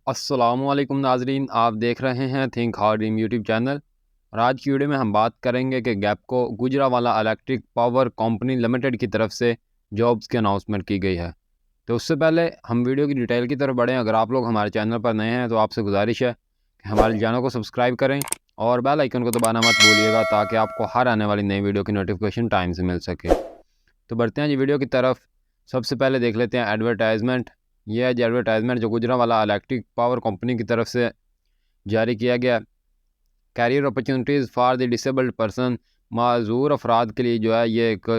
अस्सलामुअलैकुम नाजरीन, आप देख रहे हैं think hard dream YouTube channel. और आज की वीडियो में हम बात करेंगे कि गैपको Gujranwala electric power company limited की तरफ से जॉब्स की अनाउंसमेंट की गई है। तो उससे पहले हम वीडियो की डिटेल की तरफ बढ़ें। अगर आप लोग हमारे चैनल पर नए हैं तो आपसे गुजारिश है कि हमारे चैनल को सब्सक्राइब करें और बेल आइकन को दबाना मत भूलिएगा ताकि आपको हर आने वाली नई वीडियो की नोटिफिकेशन टाइम से मिल सके। तो बढ़ते हैं जी वीडियो की तरफ। सबसे पहले देख लेते हैं एडवर्टाइजमेंट। यह है जी एडवर्टाइजमेंट जो गुजरावाला इलेक्ट्रिक पावर कंपनी की तरफ से जारी किया गया। Career opportunities for the disabled person, माजूर अफराद के लिए जो है ये एक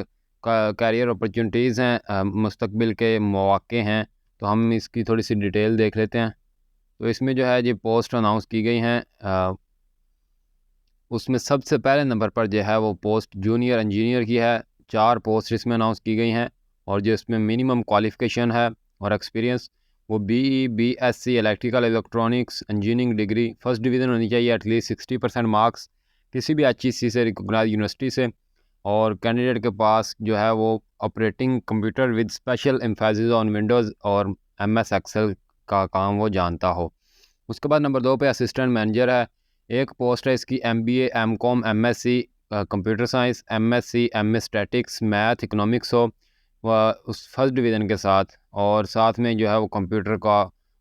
कैरियर अपॉर्चुनिटीज़ हैं, मुस्तकबिल के मौक़े हैं। तो हम इसकी थोड़ी सी डिटेल देख लेते हैं। तो इसमें जो है जी पोस्ट अनाउंस की गई हैं। उसमें सबसे पहले नंबर पर जो है वो पोस्ट जूनियर इंजीनियर की है। 4 पोस्ट इसमें अनाउंस की गई हैं और जो इसमें मिनिमम क्वालिफ़िकेशन है और एक्सपीरियंस वो BSc electrical electronics engineering degree first division होनी चाहिए, एटलीस्ट 60% मार्क्स किसी भी HEC से रिकॉग्नाइज्ड यूनिवर्सिटी से। और कैंडिडेट के पास जो है वो operating computer with special emphasis on Windows और MS एक्सेल का काम वो जानता हो। उसके बाद नंबर 2 पे असिस्टेंट मैनेजर है। एक पोस्ट है इसकी MBA MCOM MSc computer science MSc MS statics math economics हो व उस फर्स्ट डिवीज़न के साथ, और साथ में जो है वो कंप्यूटर का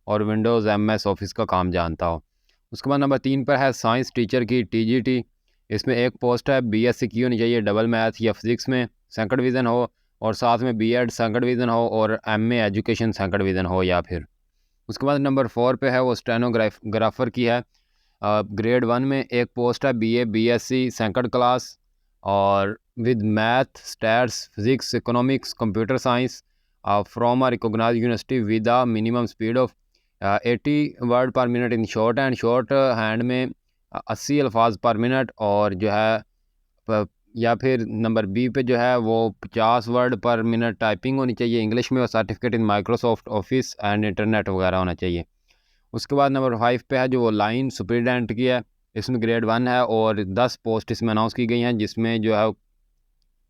और विंडोज़ MS ऑफिस का काम जानता हो। उसके बाद नंबर 3 पर है साइंस टीचर की TGT। इसमें एक पोस्ट है BSc की होनी चाहिए, डबल मैथ या फिज़िक्स में सेकंड डिवीज़न हो और साथ में B.Ed सेकंड डिवीज़न हो और MA एजुकेशन सेकंड डिवीज़न हो या फिर। उसके बाद नंबर 4 पे है वो स्टेनोग्राफर की है। ग्रेड 1 में एक पोस्ट है BA BSc सेकंड क्लास और with math stats physics economics computer science from a recognized university with a minimum speed of 80 word per minute in short hand में 80 अल्फाज पर मिनट, और जो है या फिर नंबर बी पे जो है वो 50 वर्ड पर मिनट टाइपिंग होनी चाहिए इंग्लिश में और certificate in Microsoft office and internet वगैरह होना चाहिए। उसके बाद नंबर 5 पे है जो वो लाइन सुपरिटेंडेंट की है। इसमें ग्रेड 1 है और 10 पोस्ट इसमें अनाउंस की गई हैं, जिसमें जो है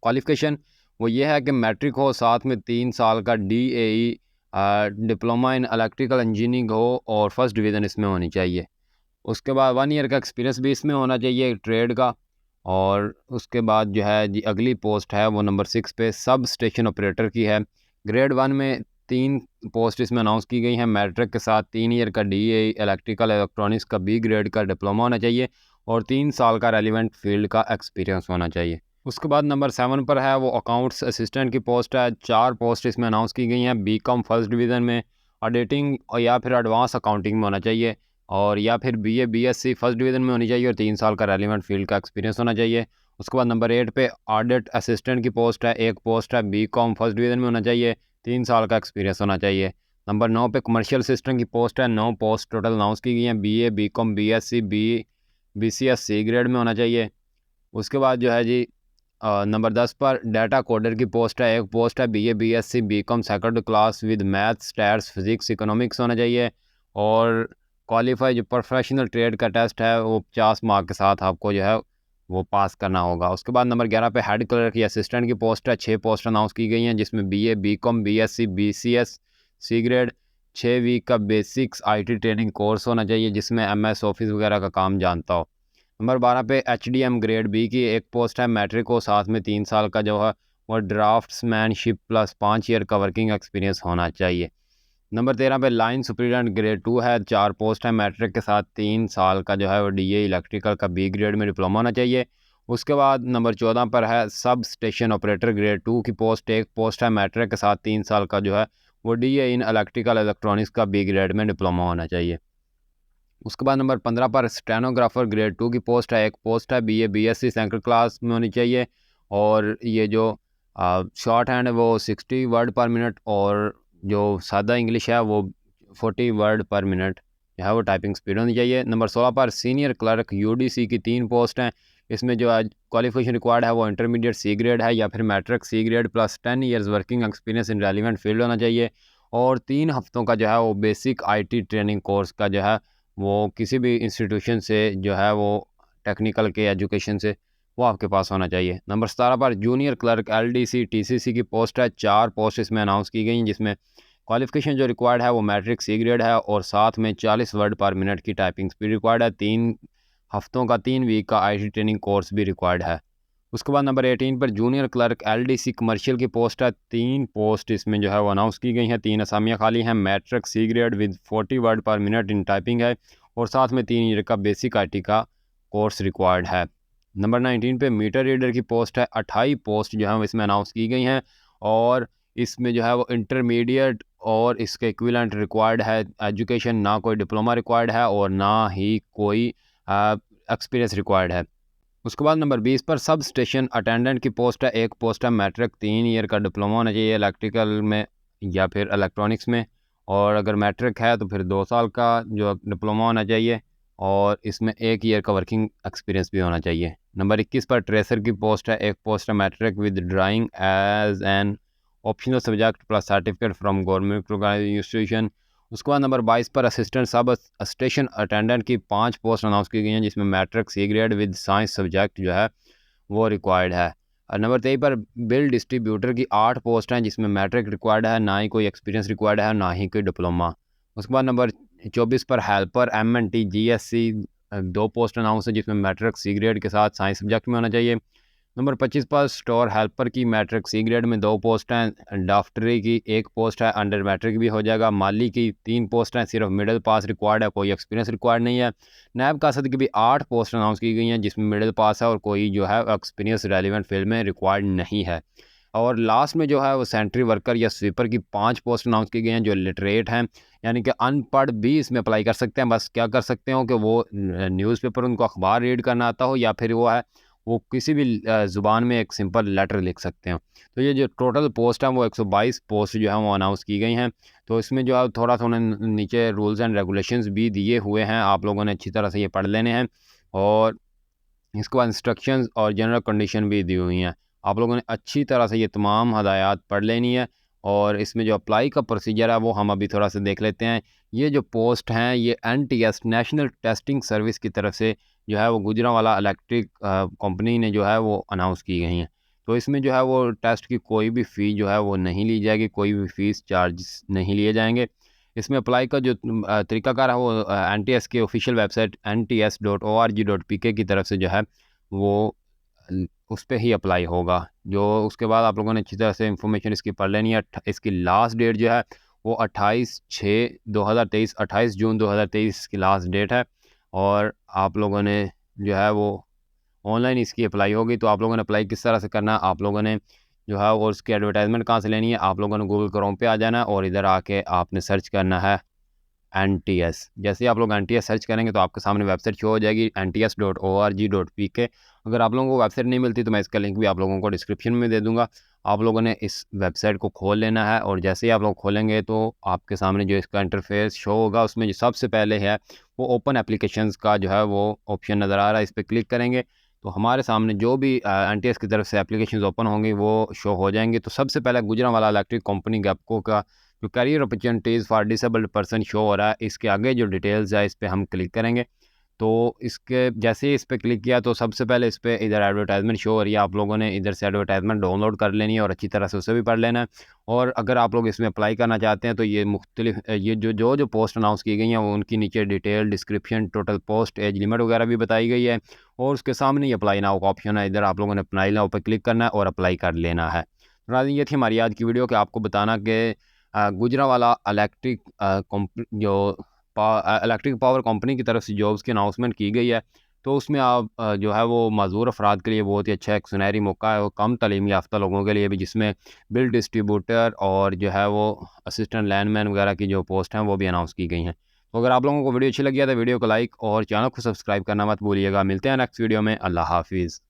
क्वालिफ़िकेशन वो ये है कि मैट्रिक हो, साथ में 3 साल का DAE diploma in electrical engineering हो और फर्स्ट डिवीज़न इसमें होनी चाहिए। उसके बाद 1 ईयर का एक्सपीरियंस भी इसमें होना चाहिए ट्रेड का। और उसके बाद जो है जी अगली पोस्ट है वो नंबर 6 पे सब स्टेशन ऑपरेटर की है। ग्रेड 1 में 3 पोस्ट इसमें अनाउंस की गई हैं। मैट्रिक के साथ 3 ईयर का DAE इलेक्ट्रिकल इलेक्ट्रॉनिक्स का B ग्रेड का डिप्लोमा होना चाहिए और 3 साल का रेलिवेंट फील्ड का एक्सपीरियंस होना चाहिए। उसके बाद नंबर 7 पर है वो अकाउंट्स असिस्टेंट की पोस्ट है। 4 पोस्ट इसमें अनाउंस की गई हैं। BCom फर्स्ट डिवीज़न में ऑडिटिंग और या फिर एडवांस अकाउंटिंग में होना चाहिए, और या फिर BA BSc फर्स्ट डिवीज़न में होनी चाहिए और 3 साल का रेलिवेंट फील्ड का एक्सपीरियंस होना चाहिए। उसके बाद नंबर 8 पे ऑडिट असिस्टेंट की पोस्ट है। एक पोस्ट है BCom फर्स्ट डिवीज़न में होना चाहिए, 3 साल का एक्सपीरियंस होना चाहिए। नंबर 9 पे कमर्शियल असिस्टेंट की पोस्ट है। 9 पोस्ट टोटल अनाउंस की गई हैं। BA BCom BSc BCS C grade में होना चाहिए। उसके बाद जो है जी नंबर 10 पर डाटा कोडर की पोस्ट है। एक पोस्ट है BA BSc BCom second class with math stats physics economics होना चाहिए, और क्वालिफाई जो प्रोफेशनल ट्रेड का टेस्ट है वो 50 मार्क के साथ आपको जो है वो पास करना होगा। उसके बाद नंबर 11 पे हेड क्लर्क या असिस्टेंट की पोस्ट है। 6 पोस्ट अनाउंस की गई हैं, जिसमें BA BCom BSc BCS C grade 6 week का बेसिक्स IT ट्रेनिंग कोर्स होना चाहिए, जिसमें MS ऑफिस वगैरह का काम जानता हो। नंबर 12 पे HDM ग्रेड B की एक पोस्ट है। मैट्रिक को साथ में 3 साल का जो है वो ड्राफ्ट्समैनशिप प्लस 5 ईयर का वर्किंग एक्सपीरियंस होना चाहिए। नंबर 13 पे लाइन सुपरिटेंडेंट ग्रेड 2 है। 4 पोस्ट है। मैट्रिक के साथ 3 साल का जो है वो DA इलेक्ट्रिकल का B ग्रेड में डिप्लोमा होना चाहिए। उसके बाद नंबर 14 पर है सब स्टेशन ऑपरेटर ग्रेड 2 की पोस्ट। एक पोस्ट है। मैट्रिक के साथ 3 साल का जो है वो DA इन इलेक्ट्रिकल इलेक्ट्रॉनिक्स का B ग्रेड में डिप्लोमा होना चाहिए। उसके बाद नंबर 15 पर स्टेनोग्राफर ग्रेड 2 की पोस्ट है। एक पोस्ट है BA BSc सेकंड क्लास में होनी चाहिए, और ये जो शॉर्ट हैंड है वो 60 वर्ड पर मिनट, और जो सादा इंग्लिश है वो 40 वर्ड पर मिनट जो है वो टाइपिंग स्पीड होनी चाहिए। नंबर 16 पर सीनियर क्लर्क UDC की 3 पोस्ट हैं। इसमें जो क्वालिफिकेशन रिक्वायर्ड है वो इंटरमीडिएट C ग्रेड है या फिर matric C grade plus 10 years working experience in relevant field होना चाहिए, और 3 हफ्तों का जो है वो बेसिक IT ट्रेनिंग कोर्स का जो है वो किसी भी इंस्टीट्यूशन से जो है वो टेक्निकल के एजुकेशन से वो आपके पास होना चाहिए। नंबर 17 पर जूनियर क्लर्क LDC TCC की पोस्ट है। 4 पोस्ट इसमें अनाउंस की गई हैं, जिसमें क्वालिफिकेशन जो रिक्वायर्ड है वो मैट्रिक सी ग्रेड है और साथ में 40 वर्ड पर मिनट की टाइपिंग स्पीड रिक्वायर्ड है। 3 हफ्तों का 3 वीक का IT ट्रेनिंग कोर्स भी रिक्वायर्ड है। उसके बाद नंबर 18 पर जूनियर क्लर्क LDC कमर्शियल की पोस्ट है। 3 पोस्ट इसमें जो है वो अनाउंस की गई हैं। 3 असामियाँ खाली हैं। Matric C grade with 40 word per minute in typing है और साथ में 3 ईयर का बेसिक IT का कोर्स रिक्वायर्ड है। नंबर 19 पे मीटर रीडर की पोस्ट है। 28 पोस्ट जो है वो इसमें अनाउंस की गई हैं और इसमें जो है वो इंटरमीडिएट और इसके इक्विवेलेंट रिक्वायर्ड है। एजुकेशन ना कोई डिप्लोमा रिक्वायर्ड है और ना ही कोई एक्सपीरियंस रिक्वायर्ड है। उसके बाद नंबर 20 पर सब स्टेशन अटेंडेंट की पोस्ट है। 1 पोस्ट है। मैट्रिक 3 ईयर का डिप्लोमा होना चाहिए इलेक्ट्रिकल में या फिर इलेक्ट्रॉनिक्स में, और अगर मैट्रिक है तो फिर 2 साल का जो डिप्लोमा होना चाहिए और इसमें 1 ईयर का वर्किंग एक्सपीरियंस भी होना चाहिए। नंबर 21 पर ट्रेसर की पोस्ट है। 1 पोस्ट है। Matric with drawing as an optional subject plus certificate from government institution. उसके बाद नंबर 22 पर असिस्टेंट सब स्टेशन अटेंडेंट की 5 पोस्ट अनाउंस की गई हैं जिसमें matric C grade with science subject जो है वो रिक्वायर्ड है। और नंबर 23 पर बिल डिस्ट्रीब्यूटर की 8 पोस्ट हैं जिसमें मैट्रिक रिक्वायर्ड है, ना ही कोई एक्सपीरियंस रिक्वायर्ड है, ना ही कोई डिप्लोमा। उसके बाद नंबर 24 पर helper MNT GSC 2 post announce है जिसमें मैट्रिक सी ग्रेड के साथ साइंस सब्जेक्ट में होना चाहिए। नंबर 25 पर स्टोर हेल्पर की मैट्रिक सी ग्रेड में 2 पोस्ट हैं। डॉक्टरी की 1 पोस्ट है, अंडर मैट्रिक भी हो जाएगा। माली की 3 पोस्ट हैं, सिर्फ मिडिल पास रिक्वायर्ड है, कोई एक्सपीरियंस रिक्वायर्ड नहीं है। नैब कासद की भी 8 पोस्ट अनाउंस की गई हैं जिसमें मिडिल पास है और कोई जो है एक्सपीरियंस रेलिवेंट फील्ड में रिक्वायर्ड नहीं है। और लास्ट में जो है वो सेंट्री वर्कर या स्वीपर की 5 पोस्ट अनाउंस की गई हैं जो लिटरेट हैं, यानी कि अनपढ़ भी इसमें अप्लाई कर सकते हैं। बस क्या कर सकते हो कि वो न्यूज़पेपर उनको अखबार रीड करना आता हो या फिर वो किसी भी ज़ुबान में एक सिंपल लेटर लिख सकते हैं। तो ये जो टोटल पोस्ट है वो 122 पोस्ट जो है वो अनाउंस की गई हैं। तो इसमें जो है थोड़ा थोड़ा नीचे रूल्स एंड रेगुलेशंस भी दिए हुए हैं, आप लोगों ने अच्छी तरह से ये पढ़ लेने हैं। और इसके बाद इंस्ट्रक्शंस और जनरल कंडीशन भी दी हुई हैं, आप लोगों ने अच्छी तरह से ये तमाम हदायत पढ़ लेनी है। और इसमें जो अप्लाई का प्रोसीजर है वो हम अभी थोड़ा सा देख लेते हैं। ये जो पोस्ट हैं ये NTS नेशनल टेस्टिंग सर्विस की तरफ से जो है वो गुजरांवाला इलेक्ट्रिक कंपनी ने जो है वो अनाउंस की गई हैं। तो इसमें जो है वो टेस्ट की कोई भी फ़ी जो है वो नहीं ली जाएगी, कोई भी फ़ीस चार्ज नहीं लिए जाएंगे। इसमें अप्लाई का जो तरीकाकार है वो NTS के ऑफिशियल वेबसाइट nts.org.pk की तरफ से जो है वो उस पर ही अप्लाई होगा। जो उसके बाद आप लोगों ने अच्छी तरह से इंफॉर्मेशन इसकी पढ़ लेनी है। इसकी लास्ट डेट जो है वो 28/6/2023 28 जून 2023 की लास्ट डेट है। और आप लोगों ने जो है वो ऑनलाइन इसकी अप्लाई होगी। तो आप लोगों ने अप्लाई किस तरह से करना है, आप लोगों ने जो है और उसकी एडवर्टाइजमेंट कहाँ से लेनी है, आप लोगों ने गूगल क्रोम पे आ जाना है और इधर आके आपने सर्च करना है NTS। जैसे ही आप लोग NTS सर्च करेंगे तो आपके सामने वेबसाइट शो हो जाएगी nts.org.pk। अगर आप लोगों को वेबसाइट नहीं मिलती तो मैं इसका लिंक भी आप लोगों को डिस्क्रिप्शन में दे दूँगा। आप लोगों ने इस वेबसाइट को खोल लेना है और जैसे ही आप लोग खोलेंगे तो आपके सामने जो इसका इंटरफेस शो होगा उसमें जो सबसे पहले है वो ओपन एप्लीकेशंस का जो है वो ऑप्शन नज़र आ रहा है, इस पर क्लिक करेंगे तो हमारे सामने जो भी NTS की तरफ से एप्लीकेशंस ओपन होंगी वो शो हो जाएंगी। तो सबसे पहले गुजरांवाला इलेक्ट्रिक कंपनी गैपको का जो career opportunities for disabled person show हो रहा है, इसके आगे जो डिटेल्स है इस पर हम क्लिक करेंगे। तो इसके जैसे ही इस पर क्लिक किया तो सबसे पहले इस पर इधर एडवर्टाइजमेंट शो हो रही है, आप लोगों ने इधर से एडवर्टाइजमेंट डाउनलोड कर लेनी है और अच्छी तरह से उसे भी पढ़ लेना है। और अगर आप लोग इसमें अप्लाई करना चाहते हैं तो ये मुख्तलिफ ये जो पोस्ट अनाउंस की गई हैं वो उनकी नीचे detail description total post age limit वगैरह भी बताई गई है और उसके सामने ही अप्लाई नाउ का ऑप्शन है, इधर आप लोगों ने अप्लाई नाउ पर क्लिक करना है और अप्लाई कर लेना है। नाज़रीन, ये थी हमारी आज की वीडियो कि आपको बताना कि Gujranwala electric electric power company की तरफ से जॉब्स की अनाउंसमेंट की गई है। तो उसमें आप जो है वो माज़ूर अफराद के लिए बहुत ही अच्छा एक सुनहरी मौका है, वो कम तालीम याफ्ता लोगों के लिए भी, जिसमें बिल डिस्ट्रीब्यूटर और जो है वो असिस्टेंट लाइनमैन वगैरह की जो पोस्ट हैं वो भी अनाउंस की गई हैं। तो अगर आप लोगों को वीडियो अच्छी लगी है तो वीडियो को लाइक और चैनल को सब्सक्राइब करना मत भूलिएगा। मिलते हैं नेक्स्ट वीडियो में। अल्लाह हाफिज़।